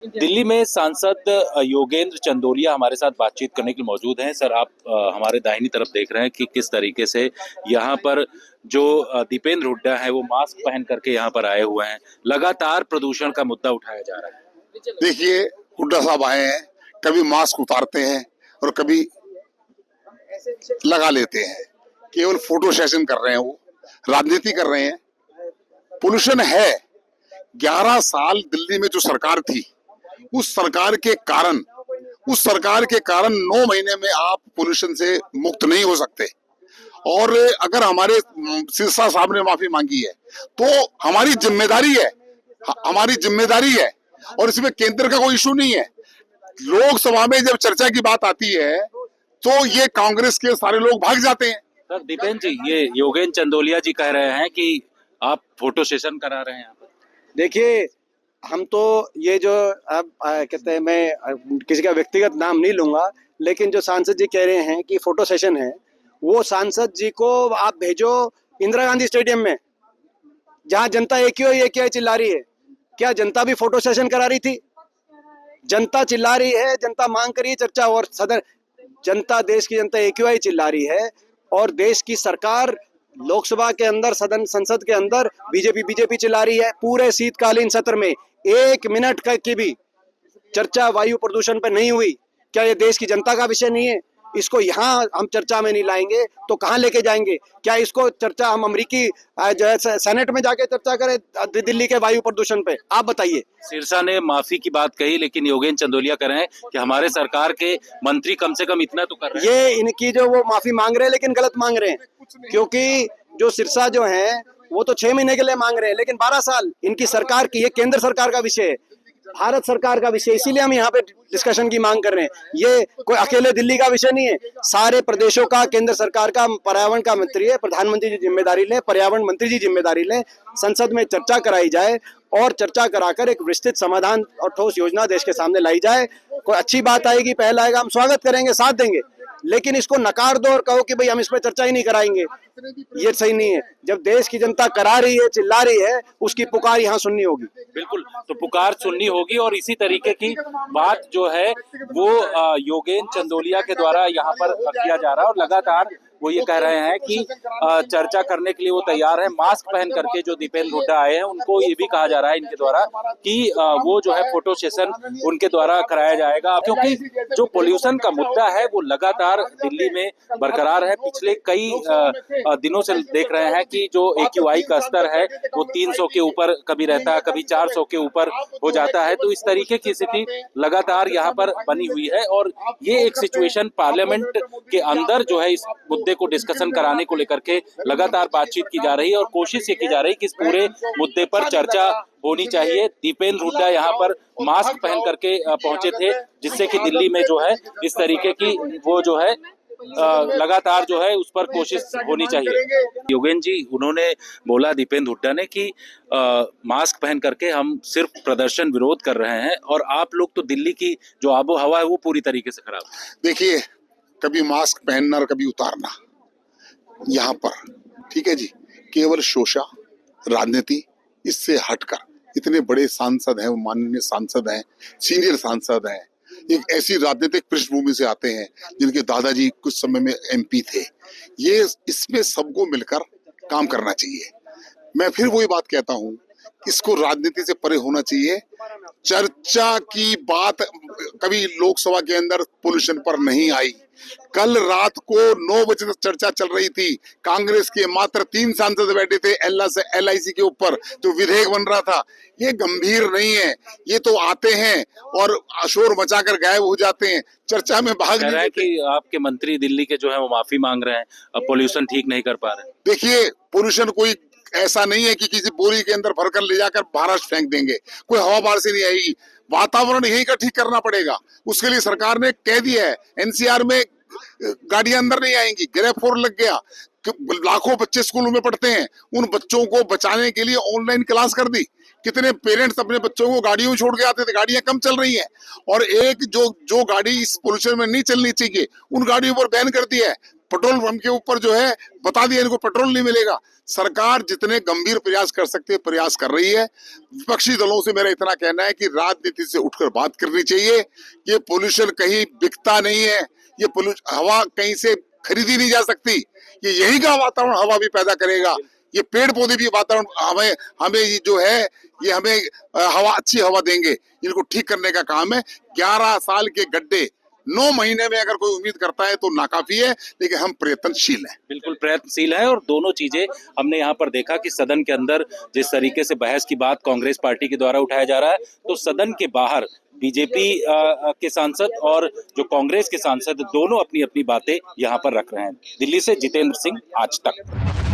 दिल्ली में सांसद योगेंद्र चंदोलिया हमारे साथ बातचीत करने के लिए मौजूद हैं। सर, आप हमारे दाहिनी तरफ देख रहे हैं कि किस तरीके से यहाँ पर जो दीपेंद्र हुड्डा है वो मास्क पहन करके यहाँ पर आए हुए हैं। लगातार प्रदूषण का मुद्दा उठाया जा रहा है। देखिए, हुड्डा साहब आए हैं, कभी मास्क उतारते हैं और कभी लगा लेते हैं। केवल फोटो सेशन कर रहे हैं, वो राजनीति कर रहे हैं। पोल्यूशन है। 11 साल दिल्ली में जो सरकार थी, उस सरकार के कारण 9 महीने में आप पोल्यूशन से मुक्त नहीं हो सकते। और अगर हमारे सिरसा साहब ने माफी मांगी है तो हमारी जिम्मेदारी है और इसमें केंद्र का कोई इशू नहीं है। लोकसभा में जब चर्चा की बात आती है तो ये कांग्रेस के सारे लोग भाग जाते हैं। सर, दीपेंद्र जी, ये योगेंद्र चंदोलिया जी कह रहे हैं कि आप फोटो सेशन करा रहे हैं यहाँ पर। देखिए, हम तो ये जो अब कहते हैं, मैं किसी का व्यक्तिगत नाम नहीं लूंगा, लेकिन जो सांसद जी कह रहे हैं कि फोटो सेशन है, वो सांसद जी को आप भेजो इंदिरा गांधी स्टेडियम में, जहां जनता एक ही चिल्ला रही है। क्या जनता भी फोटो सेशन करा रही थी? जनता चिल्ला रही है, जनता मांग कर रही है चर्चा, और सदन जनता, देश की जनता एक ही चिल्ला रही है। और देश की सरकार लोकसभा के अंदर, सदन संसद के अंदर बीजेपी चिल्ला रही है। पूरे शीतकालीन सत्र में 1 मिनट की भी चर्चा वायु प्रदूषण पर नहीं हुई। क्या ये देश की जनता का विषय नहीं है? इसको यहाँ हम चर्चा में नहीं लाएंगे तो कहाँ लेके जाएंगे? क्या इसको चर्चा हम अमेरिकी जो है सेनेट में जाके चर्चा करें दिल्ली के वायु प्रदूषण पे? आप बताइए। सिरसा ने माफी की बात कही, लेकिन योगेंद्र चंदोलिया कह रहे हैं कि हमारे सरकार के मंत्री कम से कम इतना तो कर रहे हैं। ये इनकी जो वो माफी मांग रहे हैं, लेकिन गलत मांग रहे हैं, क्योंकि जो सिरसा जो है वो तो 6 महीने के लिए मांग रहे हैं, लेकिन 12 साल इनकी सरकार की, ये केंद्र सरकार का विषय है, भारत सरकार का विषय। इसीलिए हम यहाँ पे डिस्कशन की मांग कर रहे हैं। ये कोई अकेले दिल्ली का विषय नहीं है, सारे प्रदेशों का, केंद्र सरकार का, पर्यावरण का मंत्री है, प्रधानमंत्री जी जिम्मेदारी लें, पर्यावरण मंत्री जी जिम्मेदारी लें, संसद में चर्चा कराई जाए और चर्चा कराकर एक विस्तृत समाधान और ठोस योजना देश के सामने लाई जाए। कोई अच्छी बात आएगी, पहल आएगा, हम स्वागत करेंगे, साथ देंगे, लेकिन इसको नकार दो और कहो कि भाई हम इस पर चर्चा ही नहीं कराएंगे, ये सही नहीं है। जब देश की जनता करा रही है, चिल्ला रही है, उसकी पुकार यहाँ सुननी होगी। बिल्कुल, तो पुकार सुननी होगी। और इसी तरीके की बात जो है वो योगेंद्र चंदोलिया के द्वारा यहाँ पर किया जा रहा है। और लगातार वो ये कह रहे हैं कि चर्चा करने के लिए वो तैयार है। मास्क पहन करके जो दीपेंद्र हुड्डा आए हैं, उनको ये भी कहा जा रहा है इनके द्वारा कि वो जो है फोटो सेशन उनके द्वारा कराया जाएगा, क्योंकि जो पोल्यूशन का मुद्दा है वो लगातार दिल्ली में बरकरार है। पिछले कई दिनों से देख रहे हैं कि जो AQI का स्तर है वो 300 के ऊपर कभी रहता है, कभी 400 के ऊपर हो जाता है। तो इस तरीके की स्थिति लगातार यहाँ पर बनी हुई है। और ये एक सिचुएशन पार्लियामेंट के अंदर जो है इस मुद्दे को डिस्कशन कराने को लेकर के लगातार बातचीत की जा रही है और कोशिश ये की जा रही है कि इस पूरे मुद्दे पर चर्चा होनी चाहिए। दीपेंद्र हुड्डा यहाँ पर मास्क पहन करके पहुंचे थे, जिससे कि दिल्ली में जो है इस तरीके की वो जो है लगातार जो है उस पर कोशिश होनी चाहिए। योगेंद्र जी, उन्होंने बोला दीपेंद्र हुड्डा ने कि मास्क पहन करके हम सिर्फ प्रदर्शन विरोध कर रहे हैं, और आप लोग तो दिल्ली की जो आबो हवा है वो पूरी तरीके से खराब है। देखिए, कभी मास्क पहनना और कभी उतारना, यहाँ पर ठीक है जी, केवल शोषा राजनीति, इससे हटकर इतने बड़े सांसद हैं, वो माननीय सांसद हैं, सीनियर सांसद हैं, एक ऐसी राजनीतिक पृष्ठभूमि से आते हैं जिनके दादाजी कुछ समय में MP थे। ये इसमें सबको मिलकर काम करना चाहिए। मैं फिर वही बात कहता हूँ, इसको राजनीति से परे होना चाहिए। चर्चा की बात कभी लोकसभा के अंदर पोल्यूशन पर नहीं आई। कल रात को 9 बजे तक चर्चा चल रही थी। कांग्रेस के मात्र 3 सांसद बैठे थे LIC के ऊपर जो विधेयक बन रहा था। ये गंभीर नहीं है। ये तो आते हैं और शोर मचाकर गायब हो जाते हैं, चर्चा में भाग नहीं लेते। कि आपके मंत्री दिल्ली के जो है वो माफी मांग रहे हैं, अब पोल्यूशन ठीक नहीं कर पा रहे। देखिए, पोल्यूशन कोई ऐसा नहीं है कि किसी बोरी के अंदर भरकर ले जाकर महाराष्ट्र फेंक देंगे, कोई हवा बाहर से नहीं आएगी। वातावरण यहीं का ठीक करना पड़ेगा। उसके लिए सरकार ने कह दिया है, NCR में गाड़ियां अंदर नहीं आएंगी। ग्रेफोर लग गया, लाखों बच्चे स्कूलों में पढ़ते हैं, उन बच्चों को बचाने के लिए ऑनलाइन क्लास कर दी। कितने पेरेंट्स अपने बच्चों को गाड़ियों में छोड़ के आते थे, गाड़ियां कम चल रही हैं। और एक जो गाड़ी इस पोल्यूशन में नहीं चलनी चाहिए, उन गाड़ियों पर बैन कर दिया है। पेट्रोल पंप के ऊपर जो है बता दिया इनको पेट्रोल नहीं मिलेगा। सरकार जितने गंभीर प्रयास कर सकते हैं प्रयास कर रही है। विपक्षी दलों से मेरा इतना कहना है कि राजनीति से उठकर बात करनी चाहिए। ये पोल्यूशन कहीं बिकता नहीं है, ये पोल्यूशन हवा कहीं से खरीदी नहीं जा सकती। ये यही का वातावरण हवा भी पैदा करेगा। ये पेड़ पौधे भी वातावरण हमें हमें ये जो है ये हमें हवा अच्छी हवा देंगे। इनको ठीक करने का काम है। 11 साल के गड्ढे 9 महीने में अगर कोई उम्मीद करता है तो नाकाफी है, लेकिन हम प्रयत्नशील हैं। बिल्कुल प्रयत्नशील है। और दोनों चीजें हमने यहाँ पर देखा कि सदन के अंदर जिस तरीके से बहस की बात कांग्रेस पार्टी के द्वारा उठाया जा रहा है, तो सदन के बाहर बीजेपी के सांसद और जो कांग्रेस के सांसद दोनों अपनी अपनी बातें यहाँ पर रख रहे हैं। दिल्ली से जितेंद्र सिंह, आज तक।